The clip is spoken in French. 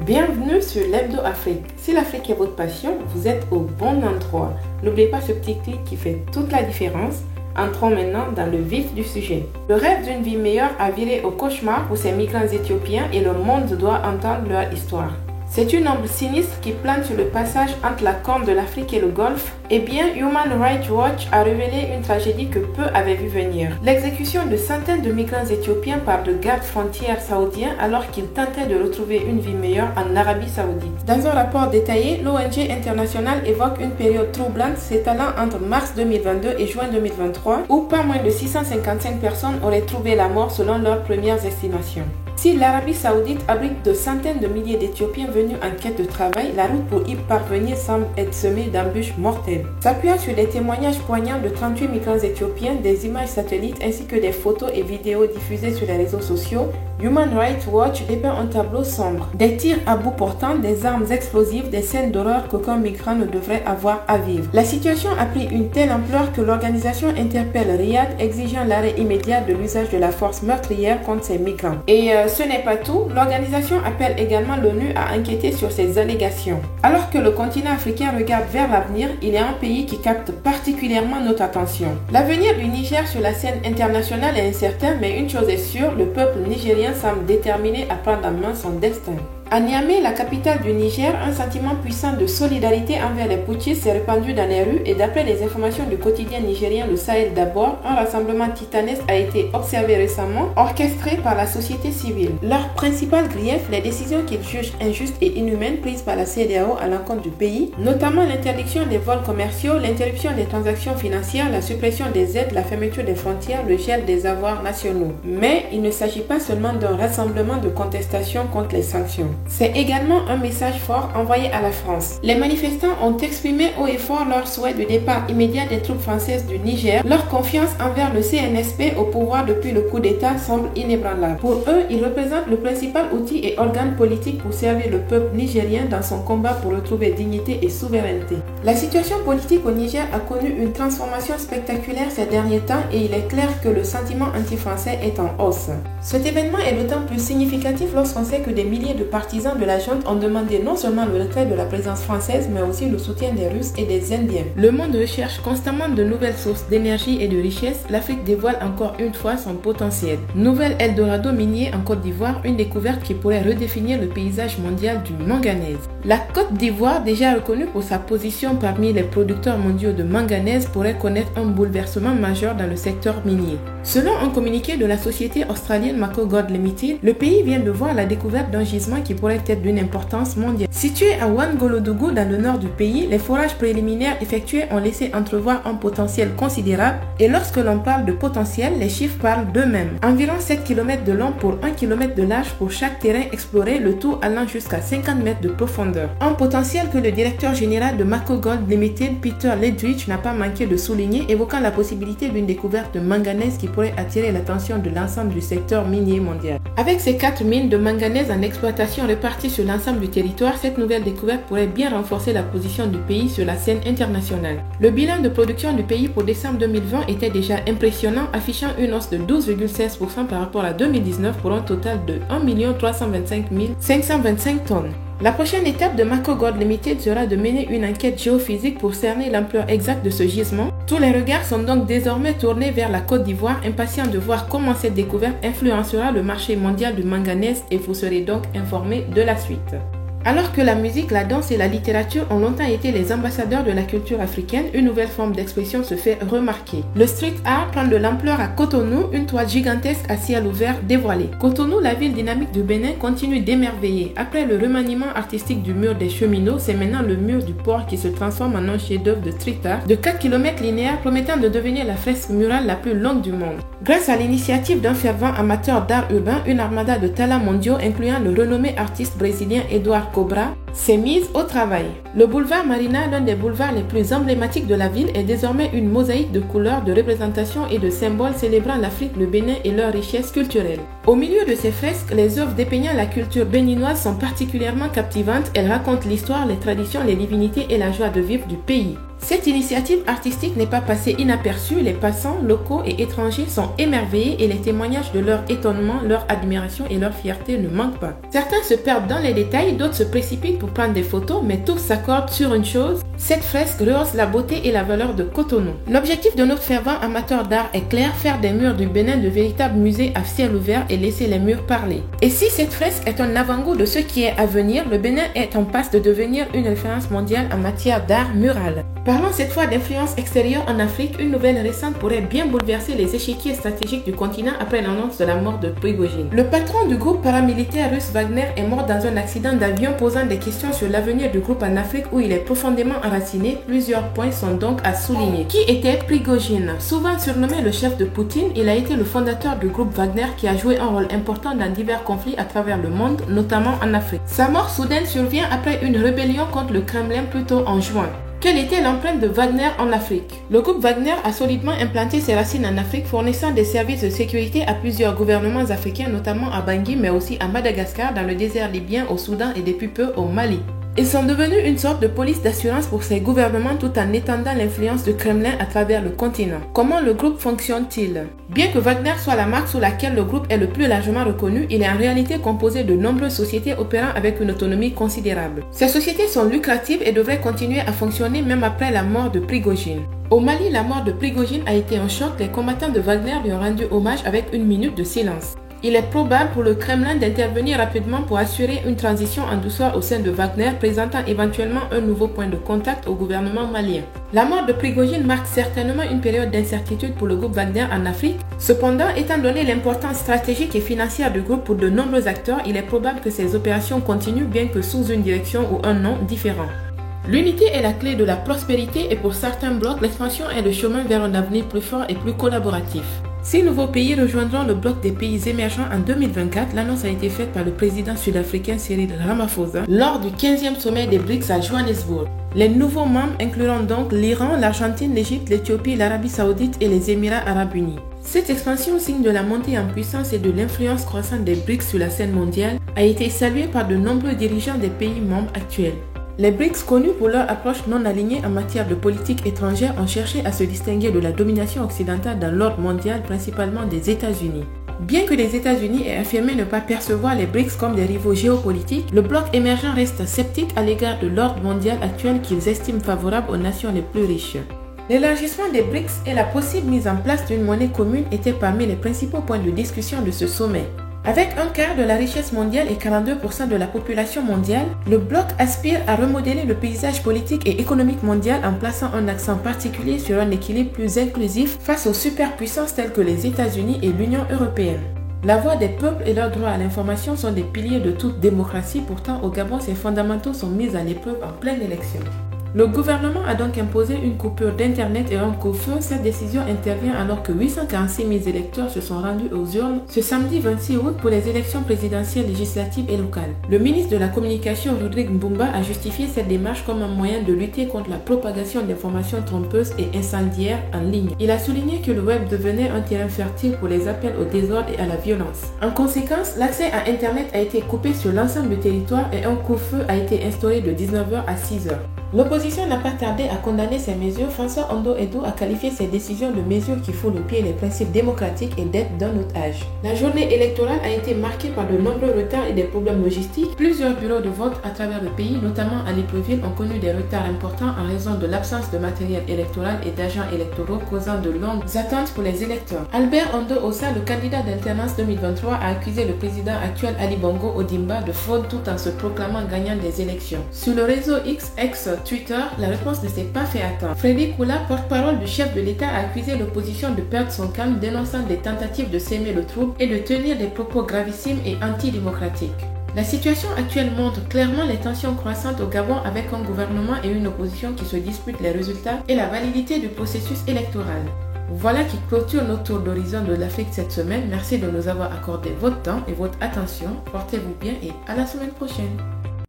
Bienvenue sur l'Hebdo Afrique. Si l'Afrique est votre passion, vous êtes au bon endroit. N'oubliez pas ce petit clic qui fait toute la différence. Entrons maintenant dans le vif du sujet. Le rêve d'une vie meilleure a viré au cauchemar pour ces migrants éthiopiens et le monde doit entendre leur histoire. C'est une ombre sinistre qui plane sur le passage entre la Corne de l'Afrique et le Golfe. Eh bien, Human Rights Watch a révélé une tragédie que peu avaient vu venir. L'exécution de centaines de migrants éthiopiens par de gardes frontières saoudiens alors qu'ils tentaient de retrouver une vie meilleure en Arabie Saoudite. Dans un rapport détaillé, l'ONG internationale évoque une période troublante s'étalant entre mars 2022 et juin 2023 où pas moins de 655 personnes auraient trouvé la mort selon leurs premières estimations. Si l'Arabie Saoudite abrite de centaines de milliers d'Éthiopiens venus en quête de travail, la route pour y parvenir semble être semée d'embûches mortelles. S'appuyant sur des témoignages poignants de 38 migrants éthiopiens, des images satellites ainsi que des photos et vidéos diffusées sur les réseaux sociaux, Human Rights Watch dépeint un tableau sombre. Des tirs à bout portant, des armes explosives, des scènes d'horreur qu'aucun migrant ne devrait avoir à vivre. La situation a pris une telle ampleur que l'organisation interpelle Riyad exigeant l'arrêt immédiat de l'usage de la force meurtrière contre ces migrants. Et ce n'est pas tout, l'organisation appelle également l'ONU à enquêter sur ces allégations. Alors que le continent africain regarde vers l'avenir, il y a un pays qui capte particulièrement notre attention. L'avenir du Niger sur la scène internationale est incertain, mais une chose est sûre, le peuple nigérien semble déterminé à prendre en main son destin. À Niamey, la capitale du Niger, un sentiment puissant de solidarité envers les putschistes s'est répandu dans les rues et d'après les informations du quotidien nigérien Le Sahel d'abord, un rassemblement titanesque a été observé récemment, orchestré par la société civile. Leur principal grief, les décisions qu'ils jugent injustes et inhumaines prises par la CEDEAO à l'encontre du pays, notamment l'interdiction des vols commerciaux, l'interruption des transactions financières, la suppression des aides, la fermeture des frontières, le gel des avoirs nationaux. Mais il ne s'agit pas seulement d'un rassemblement de contestation contre les sanctions. C'est également un message fort envoyé à la France. Les manifestants ont exprimé haut et fort leur souhait de départ immédiat des troupes françaises du Niger. Leur confiance envers le CNSP au pouvoir depuis le coup d'État semble inébranlable. Pour eux, ils représentent le principal outil et organe politique pour servir le peuple nigérien dans son combat pour retrouver dignité et souveraineté. La situation politique au Niger a connu une transformation spectaculaire ces derniers temps et il est clair que le sentiment anti-français est en hausse. Cet événement est d'autant plus significatif lorsqu'on sait que des milliers de partisans de la junte ont demandé non seulement le retrait de la présence française, mais aussi le soutien des Russes et des Indiens. Le monde recherche constamment de nouvelles sources d'énergie et de richesse. L'Afrique dévoile encore une fois son potentiel. Nouvel Eldorado minier en Côte d'Ivoire, une découverte qui pourrait redéfinir le paysage mondial du manganèse. La Côte d'Ivoire, déjà reconnue pour sa position parmi les producteurs mondiaux de manganèse, pourrait connaître un bouleversement majeur dans le secteur minier. Selon un communiqué de la société australienne Mako Gold Limited, le pays vient de voir la découverte d'un gisement qui pourrait être d'une importance mondiale. Situé à Ouangolodougou dans le nord du pays, les forages préliminaires effectués ont laissé entrevoir un potentiel considérable et lorsque l'on parle de potentiel, les chiffres parlent d'eux-mêmes. Environ 7 km de long pour 1 km de large pour chaque terrain exploré, le tout allant jusqu'à 50 mètres de profondeur. Un potentiel que le directeur général de Mako Gold Limited, Peter Ledridge, n'a pas manqué de souligner, évoquant la possibilité d'une découverte de manganèse qui pourrait attirer l'attention de l'ensemble du secteur minier mondial. Avec ces 4 mines de manganèse en exploitation réparties sur l'ensemble du territoire, cette nouvelle découverte pourrait bien renforcer la position du pays sur la scène internationale. Le bilan de production du pays pour décembre 2020 était déjà impressionnant, affichant une hausse de 12,16% par rapport à 2019 pour un total de 1 325 525 tonnes. La prochaine étape de Mako Gold Limited sera de mener une enquête géophysique pour cerner l'ampleur exacte de ce gisement. Tous les regards sont donc désormais tournés vers la Côte d'Ivoire, impatients de voir comment cette découverte influencera le marché mondial du manganèse et vous serez donc informés de la suite. Alors que la musique, la danse et la littérature ont longtemps été les ambassadeurs de la culture africaine, une nouvelle forme d'expression se fait remarquer. Le street art prend de l'ampleur à Cotonou, une toile gigantesque à ciel ouvert dévoilée. Cotonou, la ville dynamique du Bénin, continue d'émerveiller. Après le remaniement artistique du mur des cheminots, c'est maintenant le mur du port qui se transforme en un chef-d'œuvre de street art de 4 km linéaires promettant de devenir la fresque murale la plus longue du monde. Grâce à l'initiative d'un fervent amateur d'art urbain, une armada de talents mondiaux incluant le renommé artiste brésilien Eduardo Cobra s'est mise au travail. Le boulevard Marina, l'un des boulevards les plus emblématiques de la ville, est désormais une mosaïque de couleurs, de représentations et de symboles célébrant l'Afrique, le Bénin et leur richesse culturelle. Au milieu de ces fresques, les œuvres dépeignant la culture béninoise sont particulièrement captivantes. Elles racontent l'histoire, les traditions, les divinités et la joie de vivre du pays. Cette initiative artistique n'est pas passée inaperçue, les passants, locaux et étrangers sont émerveillés et les témoignages de leur étonnement, leur admiration et leur fierté ne manquent pas. Certains se perdent dans les détails, d'autres se précipitent pour prendre des photos, mais tous s'accordent sur une chose, cette fresque rehausse la beauté et la valeur de Cotonou. L'objectif de notre fervent amateur d'art est clair, faire des murs du Bénin de véritables musées à ciel ouvert et laisser les murs parler. Et si cette fresque est un avant-goût de ce qui est à venir, le Bénin est en passe de devenir une référence mondiale en matière d'art mural. Parlons cette fois d'influence extérieure en Afrique, une nouvelle récente pourrait bien bouleverser les échiquiers stratégiques du continent après l'annonce de la mort de Prigojine. Le patron du groupe paramilitaire russe Wagner est mort dans un accident d'avion posant des questions sur l'avenir du groupe en Afrique où il est profondément enraciné. Plusieurs points sont donc à souligner. Qui était Prigojine? Souvent surnommé le chef de Poutine, il a été le fondateur du groupe Wagner qui a joué un rôle important dans divers conflits à travers le monde, notamment en Afrique. Sa mort soudaine survient après une rébellion contre le Kremlin plus tôt en juin. Quelle était l'empreinte de Wagner en Afrique? Le groupe Wagner a solidement implanté ses racines en Afrique, fournissant des services de sécurité à plusieurs gouvernements africains, notamment à Bangui, mais aussi à Madagascar, dans le désert libyen, au Soudan et depuis peu au Mali. Ils sont devenus une sorte de police d'assurance pour ces gouvernements tout en étendant l'influence du Kremlin à travers le continent. Comment le groupe fonctionne-t-il? Bien que Wagner soit la marque sous laquelle le groupe est le plus largement reconnu, il est en réalité composé de nombreuses sociétés opérant avec une autonomie considérable. Ces sociétés sont lucratives et devraient continuer à fonctionner même après la mort de Prigojine. Au Mali, la mort de Prigojine a été un choc. Les combattants de Wagner lui ont rendu hommage avec une minute de silence. Il est probable pour le Kremlin d'intervenir rapidement pour assurer une transition en douceur au sein de Wagner, présentant éventuellement un nouveau point de contact au gouvernement malien. La mort de Prigojine marque certainement une période d'incertitude pour le groupe Wagner en Afrique. Cependant, étant donné l'importance stratégique et financière du groupe pour de nombreux acteurs, il est probable que ces opérations continuent bien que sous une direction ou un nom différent. L'unité est la clé de la prospérité et pour certains blocs, l'expansion est le chemin vers un avenir plus fort et plus collaboratif. 6 nouveaux pays rejoindront le bloc des pays émergents en 2024. L'annonce a été faite par le président sud-africain Cyril Ramaphosa lors du 15e sommet des BRICS à Johannesburg. Les nouveaux membres incluront donc l'Iran, l'Argentine, l'Égypte, l'Éthiopie, l'Arabie Saoudite et les Émirats Arabes Unis. Cette expansion, signe de la montée en puissance et de l'influence croissante des BRICS sur la scène mondiale, a été saluée par de nombreux dirigeants des pays membres actuels. Les BRICS, connus pour leur approche non alignée en matière de politique étrangère, ont cherché à se distinguer de la domination occidentale dans l'ordre mondial, principalement des États-Unis. Bien que les États-Unis aient affirmé ne pas percevoir les BRICS comme des rivaux géopolitiques, le bloc émergent reste sceptique à l'égard de l'ordre mondial actuel qu'ils estiment favorable aux nations les plus riches. L'élargissement des BRICS et la possible mise en place d'une monnaie commune étaient parmi les principaux points de discussion de ce sommet. Avec un quart de la richesse mondiale et 42% de la population mondiale, le bloc aspire à remodeler le paysage politique et économique mondial en plaçant un accent particulier sur un équilibre plus inclusif face aux superpuissances telles que les États-Unis et l'Union européenne. La voix des peuples et leur droit à l'information sont des piliers de toute démocratie, pourtant au Gabon ces fondamentaux sont mis à l'épreuve en pleine élection. Le gouvernement a donc imposé une coupure d'internet et un couvre-feu. Cette décision intervient alors que 846 000 électeurs se sont rendus aux urnes ce samedi 26 août pour les élections présidentielles, législatives et locales. Le ministre de la Communication Rodrigue Mbumba a justifié cette démarche comme un moyen de lutter contre la propagation d'informations trompeuses et incendiaires en ligne. Il a souligné que le web devenait un terrain fertile pour les appels au désordre et à la violence. En conséquence, l'accès à internet a été coupé sur l'ensemble du territoire et un couvre-feu a été instauré de 19h à 6h. L'opposition n'a pas tardé à condamner ces mesures. François Ondo-Edou a qualifié ces décisions de mesures qui foulent aux pieds les principes démocratiques et d'être d'un autre âge. La journée électorale a été marquée par de nombreux retards et des problèmes logistiques. Plusieurs bureaux de vote à travers le pays, notamment à Libreville, ont connu des retards importants en raison de l'absence de matériel électoral et d'agents électoraux, causant de longues attentes pour les électeurs. Albert Ondo-Ossa, le candidat d'alternance 2023, a accusé le président actuel Ali Bongo Ondimba de fraude tout en se proclamant gagnant des élections. Sur le réseau X Twitter, la réponse ne s'est pas fait attendre. Freddy Koula, porte-parole du chef de l'État, a accusé l'opposition de perdre son calme, dénonçant des tentatives de s'aimer le trouble et de tenir des propos gravissimes et antidémocratiques. La situation actuelle montre clairement les tensions croissantes au Gabon avec un gouvernement et une opposition qui se disputent les résultats et la validité du processus électoral. Voilà qui clôture notre tour d'horizon de l'Afrique cette semaine. Merci de nous avoir accordé votre temps et votre attention. Portez-vous bien et à la semaine prochaine.